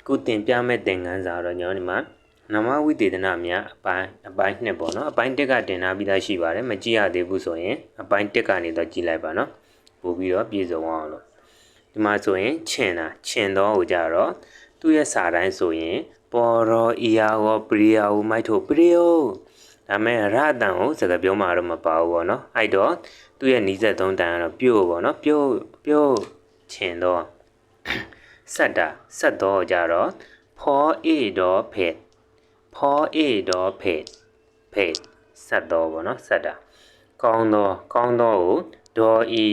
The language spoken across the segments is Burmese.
ကုတင်ပြမဲ့သင်ခန်းစာတော့ကျွန်တော်ဒီမှာနမဝိသေသနများအပိုင်းနှစ်ပေါ့နော်အပိုင်း1ကတင်ထားပြီးသားရှိပါတယ်မကြည့်ရသေးဘူးဆိုရင်အပိုင်း1ကနေတော့ကြည့်လိုက်ပါနော်ပို့ပြီးတော့ပြေဆုံးအောင်လို့ဒီမှာဆိုရင်ချင်တော့ကိုကြတော့သူ့ရဲ့စာတိုင်းဆိုရင်ပေါ်ရောအီယာရောပရိယာကိုမိုက်ထုတ်ပရိယောဒါမဲ့ရအတန်ကိုစကားပြောမှာတော့မပါဘူးပေါ့နော်အဲ့တော့သူ့ရဲ့နီးစပ်သုံးတန်ကတော့ပြုတ်ပေါ့နော်ပြုတ်ချင်တော့ဆက်တော့ကြတော့ဖောအေတော့ဖက်ဆက်တော့ပေါ့နော်ဆက်တာကောင်းတော့ကိုဒေါ်ဤ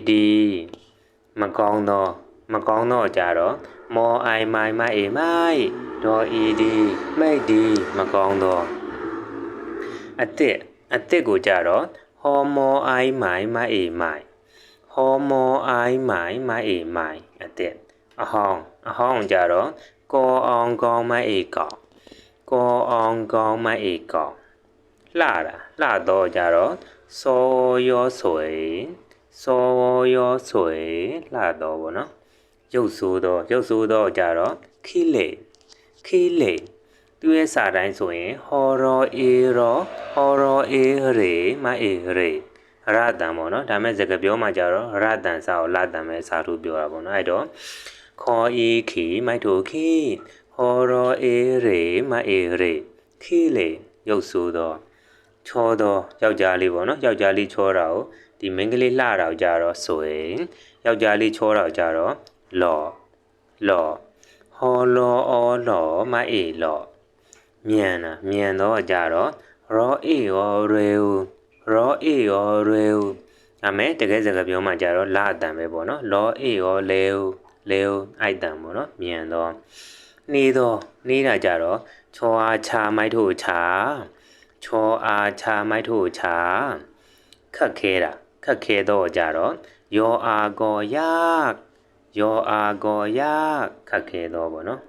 ဒီမကောင်းတော့ကြတော့မောအိုင်မိုင်မိုက်ဒေါ်ဤဒီမိတ်ဒီမကောင်းတော့အစ်ကိုကြတော့ဟောမောအိုင်မိုင်ဟောမောအိုင်မိုင်အစ်အဟောင်းကြတော့ကောအောင်ကောင်းမိုက်ကောင်လှတော့ကြတော့စောရောဆွေလှတော့ဗောနော်ရုပ်ဆိုးတော့ကြတော့ခီလေသူရဲ့စာတိုင်းဆိုရင်ဟောရောအေရေမအေရေရတန်ပေါ့နော်ဒါမဲ့စကားပြောမှကြတော့ရတန်စာကိုလာတန်မဲ့စာထုတ်ပြောတာပေါ့နော်အဲ့တော့ခေါ်အေခီမိုက်ထိုခီဟောရောအေရေမအေရေခီလေရုပ်ဆိုးတော့ချောတော့ယောက်ျားလေးပေါ့နော်ယောက်ျားလေးချောတာကိုဒီမိန်းကလေးလှတာကိုကြတော့ဆိုရင်ယောက်ျားလေးချောတာကိုကြတော့လော်ဟောလောမအေလော်မြန်တော့ကြတော့ရောအေရောရေဒါမဲ့တကယ်စကားပြောမှကြတော့လာအတန်ပဲပေါ့နော်လောအေရောလေအိုက်တန်ပေါ့နော်မြန်တော့နေတာကြတော့ချောအားချမိုက်ထို့ချာခက်ခဲတော့ကြတော့ယောအာကောယခက်ခဲတော့ပေါ့နော်